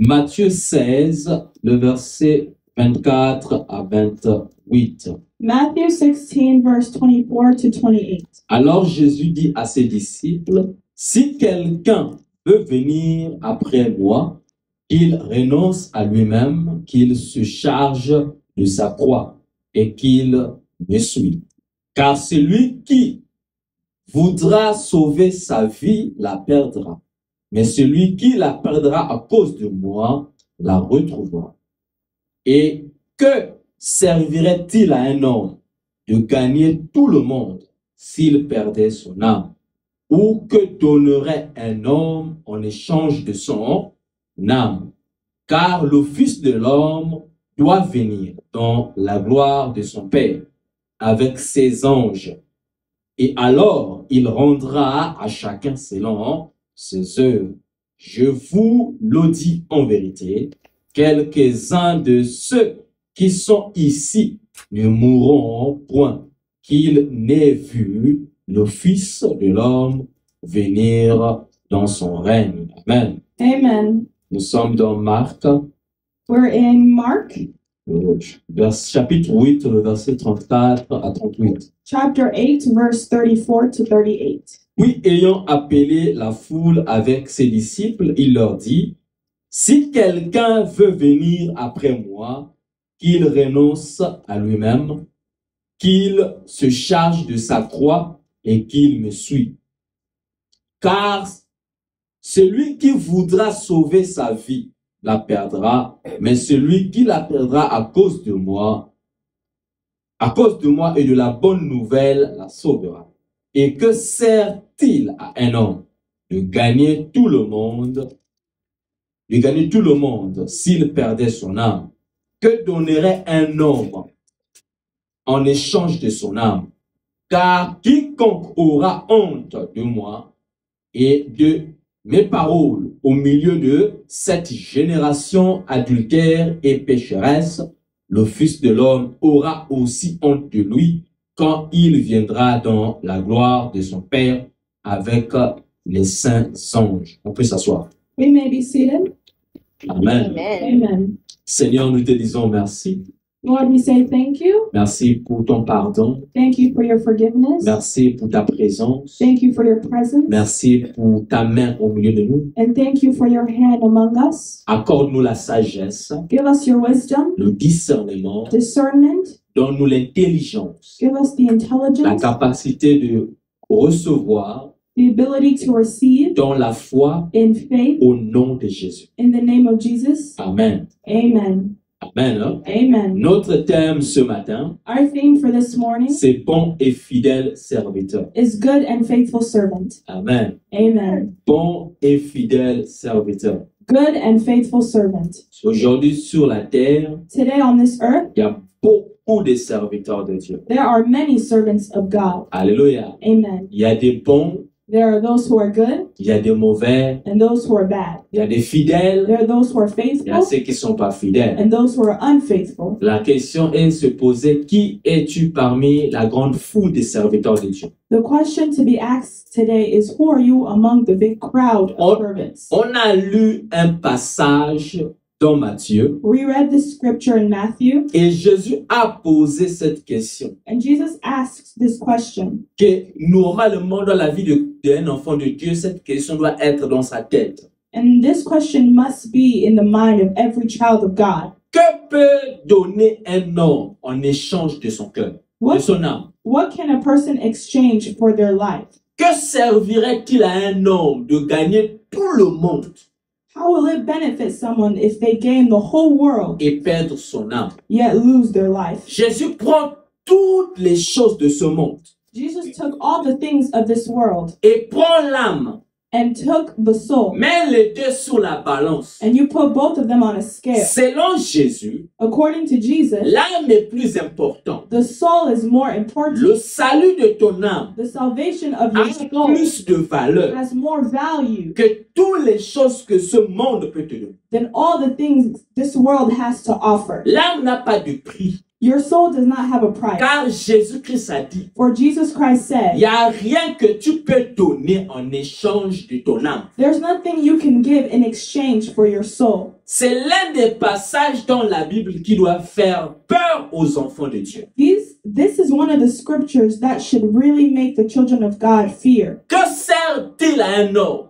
Matthieu 16, le verset 24 à 28. Matthew 16, verse 24 to 28. Alors Jésus dit à ses disciples, « Si quelqu'un veut venir après moi, qu'il renonce à lui-même, qu'il se charge de sa croix et qu'il me suit. Car celui qui voudra sauver sa vie la perdra, mais celui qui la perdra à cause de moi la retrouvera. Et que servirait-il à un homme de gagner tout le monde s'il perdait son âme? Ou que donnerait un homme en échange de son âme? Car le Fils de l'homme doit venir dans la gloire de son Père avec ses anges. Et alors, il rendra à chacun selon ses œuvres. Je vous le dis en vérité, quelques-uns de ceux qui sont ici ne mourront point, qu'ils n'aient vu le Fils de l'homme venir dans son règne. Amen. Amen. Nous sommes dans Marc, We're in Mark chapitre 8, le verset 34 à 38. chapter 8, verse 34 to 38. Puis, ayant appelé la foule avec ses disciples, il leur dit, « Si quelqu'un veut venir après moi, qu'il renonce à lui-même, qu'il se charge de sa croix et qu'il me suit. Car celui qui voudra sauver sa vie la perdra, mais celui qui la perdra à cause de moi et de la bonne nouvelle la sauvera. Et que sert-il à un homme de gagner tout le monde s'il perdait son âme? Que donnerait un homme en échange de son âme? Car quiconque aura honte de moi et de mes paroles au milieu de cette génération adultère et pécheresse, le Fils de l'homme aura aussi honte de lui quand il viendra dans la gloire de son Père avec les saints anges. On peut s'asseoir. We may be seated. Amen. Amen. Seigneur, nous te disons merci. Lord, we say thank you. Merci pour ton pardon. Thank you for your forgiveness. Merci pour ta présence. Thank you for your presence. Merci pour ta main au milieu de nous. And thank you for your hand among us. Accorde-nous la sagesse, Give us your wisdom, le discernement, discernment. donne-nous l'intelligence, Give us the la intelligence, capacité de recevoir the ability to receive dans la foi in faith au nom de Jésus. in the name of Jesus. Amen. Amen. Amen. Hein? Amen. Notre thème ce matin, Our theme for this morning c'est bon et fidèle serviteur. is good and faithful servant. Amen. Amen. Bon et fidèle serviteur. Good and faithful servant. Aujourd'hui sur la terre, Today on this earth, il y a beaucoup de serviteurs de Dieu. there are many servants of God. Alléluia. Amen. Il y a des bons, There are those who are good il y a des mauvais, and those who are bad. il y a des fidèles, There are those who are il y a faithful ceux qui ne sont pas fidèles. and those who are unfaithful. La question est de se poser, qui es-tu parmi la grande foule des serviteurs de Dieu? The question to be asked today is, who are you among the big crowd of servants? On a lu un passage dans Matthieu We read this scripture in Matthew, et Jésus a posé cette question and Jesus asks this question. que normalement dans la vie d'un enfant de Dieu, cette question doit être dans sa tête. And this question must be in the mind of every child of God. Que peut donner un homme en échange de son cœur, de son âme? What can a person exchange for their life? Que servirait-il à un homme de gagner tout le monde How will it benefit someone if they gain the whole world et perdre son âme? yet lose their life? Jésus prend toutes les choses de ce monde Jesus took all the things of this world et prend l'âme, and took the soul, met les deux sur la balance. and you put both of them on a scale. Selon Jésus, According to Jesus, l'âme est plus importante. the soul is more important. Le salut de ton âme The salvation of your a soul plus de valeur has more value que toutes les choses que ce monde peut te donner. than all the things this world has to offer. L'âme n'a pas de prix, Your soul does not have a price. car Jésus-Christ a dit, For Jesus Christ il said, n'y a rien que tu peux donner en échange de ton âme. there's nothing you can give in exchange for your soul. C'est l'un des passages dans la Bible qui doit faire peur aux enfants de Dieu. This is one of the scriptures that should really make the children of God fear. Que sert-il à un homme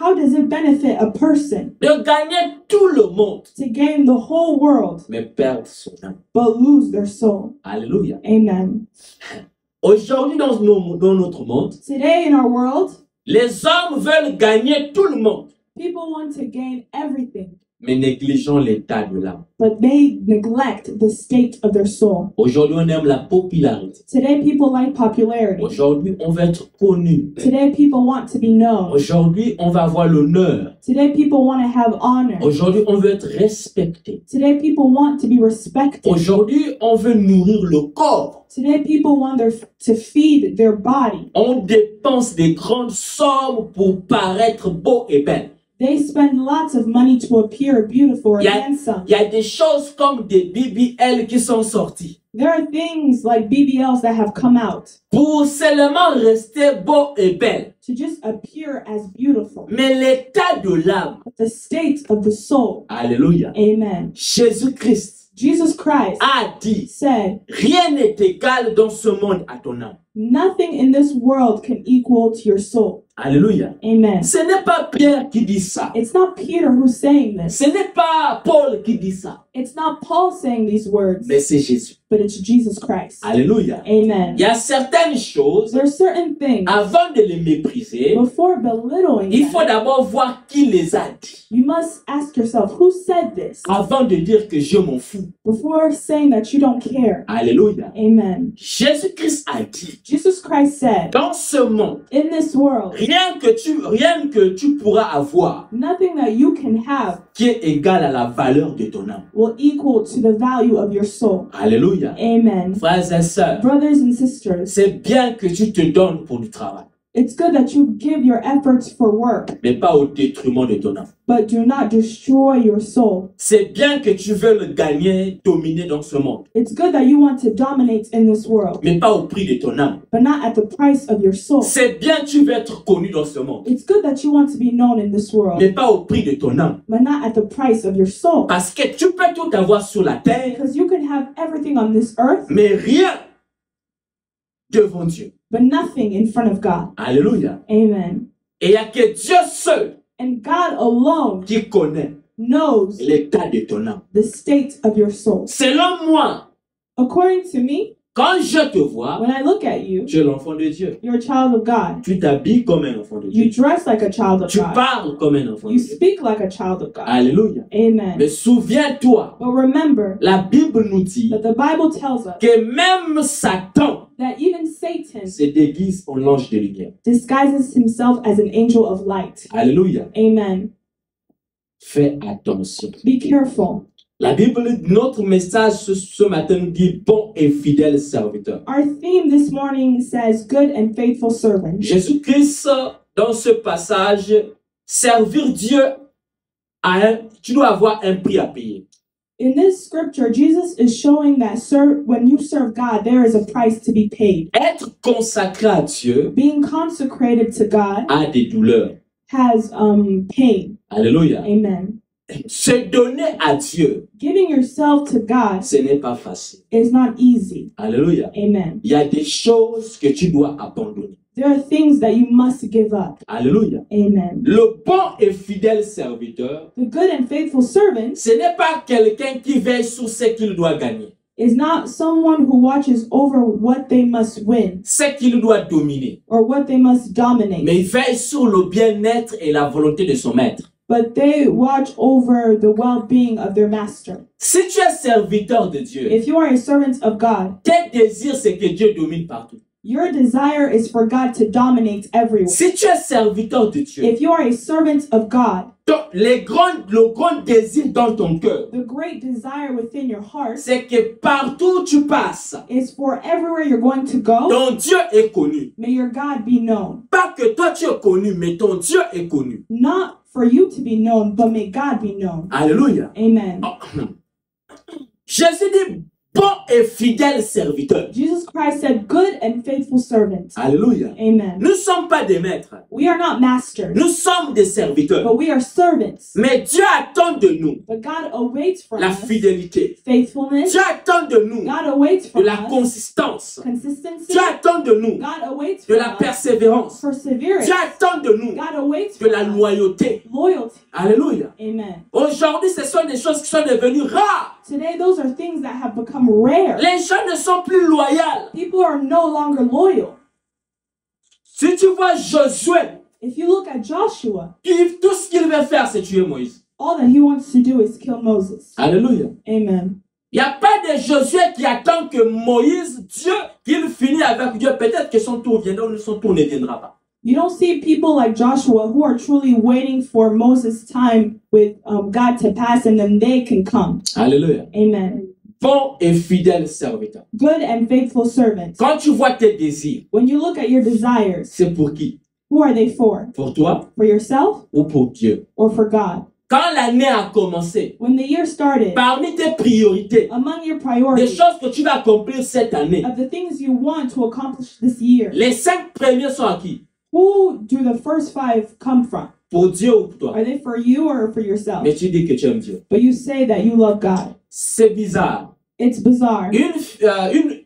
How does it benefit a person de gagner tout le monde, to gain the whole world mais perdre son âme? but lose their soul? Alléluia. Amen. Aujourd'hui, dans notre monde, Today in our world, les hommes veulent gagner tout le monde, people want to gain everything, mais négligeant l'état de l'âme. but they neglect the state of their soul. Aujourd'hui, on aime la popularité. Today people like popularity. Aujourd'hui, on veut être connu. Today people want to be known. Aujourd'hui, on va avoir l'honneur. Today people want to have honor. Aujourd'hui, on veut être respecté. Today people want to be respected. Aujourd'hui, on veut nourrir le corps. Today people want to feed their body. On dépense des grandes sommes pour paraître beau et belle. They spend lots of money to appear beautiful or handsome. Il y a des choses comme des BBL qui sont sorties. There are things like BBLs that have come out Pour seulement rester beau et belle. to just appear as beautiful. Mais l'état de l'âme, But the state of the soul, alléluia, amen. Jésus-Christ Jesus Christ a dit, said, rien n'est égal dans ce monde à ton âme. nothing in this world can equal to your soul. Alléluia. Amen. Ce n'est pas Pierre qui dit ça. It's not Peter who's saying this. Ce n'est pas Paul qui dit ça. It's not Paul saying these words, Mais c'est Jésus. but it's Jesus Christ. Alléluia. Amen. Il y a certaines choses, There are certain things, avant de les mépriser, before belittling il them, faut d'abord voir qui les a dit. you must ask yourself, who said this? Avant de dire que je m'en fous. Before saying that you don't care. Alléluia. Amen. Jésus-Christ a dit, Jesus Christ said, dans ce monde, in this world, rien que tu pourras avoir nothing that you can have qui est égal à la valeur de ton âme. will equal to the value of your soul. Alléluia. Amen. Frères et sœurs, Brothers and sisters, c'est bien que tu te donnes pour du travail, it's good that you give your efforts for work, mais pas au détriment de ton âme. but do not destroy your soul. C'est bien que tu veux le gagner, dominer dans ce monde, It's good that you want to dominate in this world, mais pas au prix de ton âme. but not at the price of your soul. C'est bien que tu veux être connu dans ce monde, It's good that you want to be known in this world, mais pas au prix de ton âme. but not at the price of your soul. Parce que tu peux tout avoir sur la terre, Because you can have everything on this earth, mais rien devant Dieu. but nothing in front of God. Alléluia. Amen. Et il n'y a que Dieu seul And God alone qui connaît knows l'état de ton âme. the state of your soul. Selon moi, According to me, quand je te vois, when I look at you, tu es l'enfant de Dieu. you're a child of God. Tu t'habilles comme un enfant de Dieu. You dress like a child of Tu God. parles comme un enfant de You Dieu. speak like a child of God. Alléluia. Amen. Mais souviens-toi, But remember la Bible nous dit that the Bible tells us que même Satan that even Satan se déguise en ange de lumière. disguises himself as an angel of light. Alléluia. Amen. Fais attention. Be careful. La Bible, notre message ce matin nous dit bon et fidèle serviteur. Our theme this morning says good and faithful servant. Jésus-Christ, dans ce passage, servir Dieu, tu dois avoir un prix à payer. In this scripture, Jesus is showing that when you serve God, there is a price to be paid. Être consacré à Dieu Being consecrated to God a des douleurs. has pain. Alléluia. Amen. Se donner à Dieu, Giving yourself to God ce n'est pas facile. is not easy. Alléluia. Amen. Il y a des choses que tu dois abandonner. There are things that you must give up. Alléluia. Amen. Le bon et fidèle serviteur, The good and faithful servant ce n'est pas quelqu'un qui veille sur ce qu'il doit gagner, is not someone who watches over what they must win ce qu'il doit dominer, or what they must dominate, mais il veille sur le bien-être et la volonté de son maître. but they watch over the well-being of their master. Si tu es serviteur de Dieu, If you are a servant of God, tes désirs, c'est que Dieu domine partout. your desire is for God to dominate everywhere. Si tu es serviteur de Dieu, If you are a servant of God, le grand désir dans ton cœur, the great desire within your heart c'est que partout où tu passes, is for everywhere you're going to go, ton Dieu est connu. may your God be known. Pas que toi tu es connu, mais ton Dieu est connu. Not for you to be known, but may God be known. Alléluia. Amen. Jésus dit, bon bon et fidèle serviteur. Jesus Christ said, good and faithful servant. Alléluia. Amen. Nous ne sommes pas des maîtres. We are not masters, Nous sommes des serviteurs. but we are servants. Mais Dieu attend de nous But God awaits from la us fidélité. faithfulness. Dieu attend de nous God awaits de from la us consistance. consistency. Dieu attend de nous God awaits de from la us persévérance. perseverance. Dieu attend de nous God awaits de from la us loyauté. loyalty. Alléluia. Amen. Aujourd'hui, ce sont des choses qui sont devenues rares. Today, those are things that have become rare. Les gens ne sont plus loyaux. People are no longer loyal. Si tu vois Josué, If you look at Joshua, tout ce qu'il veut faire, c'est tuer Moïse. all that he wants to do is kill Moses. Alléluia. Amen. Il n'y a pas de Josué qui attend que Moïse, Dieu, qu'il finisse avec Dieu. Peut-être que son tour viendra ou son tour ne viendra pas. You don't see people like Joshua who are truly waiting for Moses' time with God to pass and then they can come. Alléluia. Amen. Bon et fidèle serviteur. Good and faithful servant. Quand tu vois tes désirs, When you look at your desires, c'est pour qui? who are they for? Pour toi For yourself ou pour Dieu? or for God? Quand l'année a commencé, When the year started, parmi tes priorités, among your des priorities, choses que tu vas accomplir cette année, of the things you want to accomplish this year, les 5 premiers sont à qui? who do the first 5 come from? Pour Dieu ou pour toi? Are they for you or for yourself? Mais tu dis que tu aimes Dieu. But you say that you love God. C'est bizarre. It's bizarre.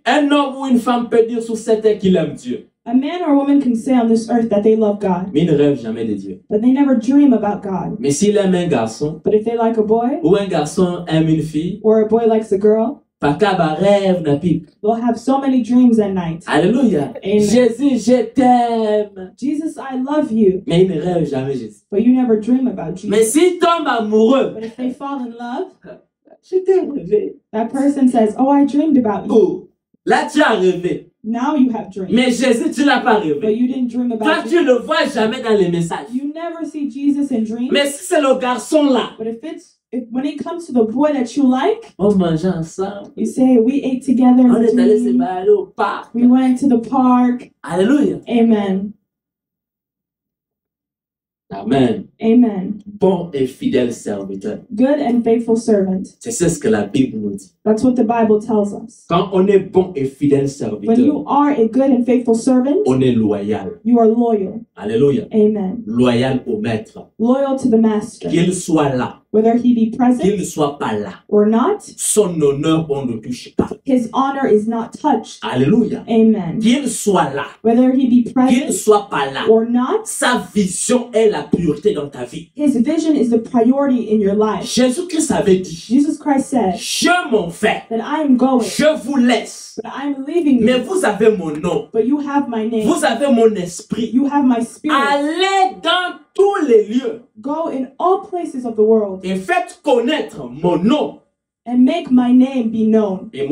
Un homme ou une femme peut dire sur cette terre qu'il aime Dieu, A man or a woman can say on this earth that they love God, mais il ne rêve jamais de Dieu. but they never dream about God. Mais s'il aime un garçon, But if they like a boy, ou un garçon aime une fille, or a boy likes a girl, pakaba rêve na pipe. they'll have so many dreams at night. Alléluia. Amen. Jésus, je t'aime. Jesus, I love you, Mais il ne rêve jamais Jésus. but you never dream about Mais Jesus. s'il tombe amoureux, But if they fall in love, je t'ai rêvé. that person says, oh, I dreamed about you. Oh, là tu as rêvé. Now you have dreams. Mais Jésus, tu l'as pas But rêvé. you didn't dream Toi, about tu Jesus. le vois jamais dans les messages. You never see Jesus in dreams. Mais si c'est le garçon là, But if when it comes to the boy that you like, on mangeait ensemble. you say, we ate together in On the est allé se dream. balader au parc. We went to the park. Alléluia. Amen. Amen. Amen. Bon et fidèle serviteur. Good and faithful servant. C'est ce que la Bible nous dit. That's what the Bible tells us. Quand on est bon et fidèle When you serviteur, are a good and faithful servant, on est loyal. you are loyal. Alléluia. Amen. Loyal au maître. Loyal to the master. Qu'il soit là, Whether he be qu'il present ne soit pas là. or not, Son honneur, on ne touche pas. his honor is not touched. Alléluia. Amen. Qu'il soit là, Whether he be qu'il ne present soit pas là. or not, Sa vision est la priorité dans ta vie. his vision is the priority in your life. Jésus-Christ avait dit, Jesus Christ said je m'en vais, that I am going, je vous laisse, but I am leaving mais you, vous avez mon nom, but you have my name. vous avez mon esprit. You have my spirit. Allez dans tous les lieux Go in all places of the world et faites connaître mon nom and make my name be known et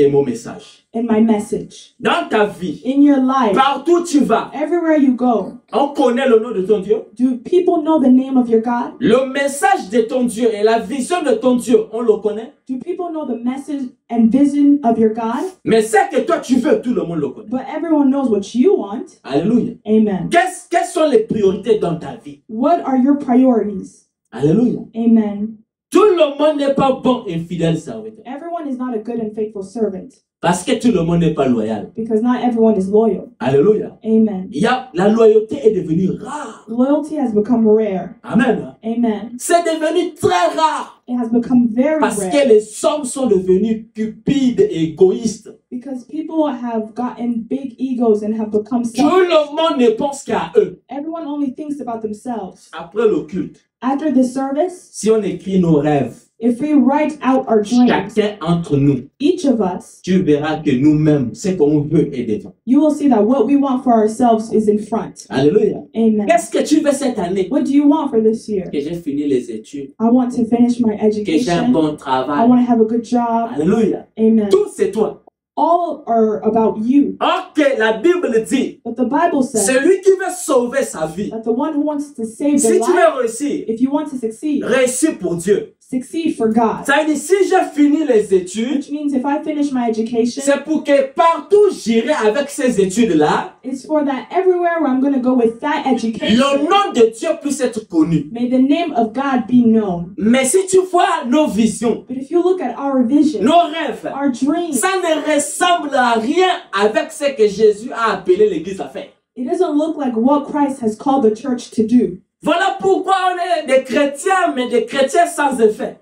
mon message. in my message. Dans ta vie, In your life, partout où tu vas, everywhere you go, on connaît le nom de ton Dieu. do people know the name of your God? Le message de ton Dieu et la vision de ton Dieu, on le connaît. Do people know the message and vision of your God? Mais ce que toi tu veux, tout le monde le connaît. But everyone knows what you want. Alléluia. Amen. Quelles sont les priorités dans ta vie? What are your priorities? Alléluia. Amen. Tout le monde n'est pas bon et fidèle serviteur. Everyone is not a good and faithful servant Parce que tout le monde n'est pas loyal. because not everyone is loyal. Alléluia. Amen. La loyauté est devenue rare. Loyalty has become rare. Amen. Amen. C'est devenu très rare. It has become very Parce rare que les hommes sont devenus cupides et égoïstes. because people have gotten big egos and have become Tout selfish. le monde ne pense qu'à eux. Everyone only thinks about themselves. Après le culte, After the service, si on écrit nos rêves, if we write out our dreams, chacun entre nous, each of us, tu verras que nous-mêmes, ce qu'on veut est devant. you will see that what we want for ourselves is in front. Alléluia. Amen. Qu'est-ce que tu veux cette année? What do you want for this year? Que j'ai fini les études, I want to finish my que j'ai un education. bon I travail. want to have a good job. Alléluia. Amen. Tout c'est toi. All are about you. Ok, la Bible dit, But the Bible says celui qui veut sauver sa vie, that the one who wants to save si their tu life, veux réussir, if you want to succeed, réussir pour Dieu. succeed for God. Ça veut dire, si j'ai fini les études, Which means if I finish my education, c'est pour que partout j'irai avec ces études-là, it's for that everywhere where I'm going to go with that le education, nom de Dieu puisse être connu. may the name of God be known. Mais si tu vois nos visions, But if you look at our vision, nos rêves, our dreams, ça ne ressemble à rien avec ce que Jésus a appelé l'Église à faire. it doesn't look like what Christ has called the church to do. Voilà pourquoi on est des chrétiens, mais des chrétiens sans effet.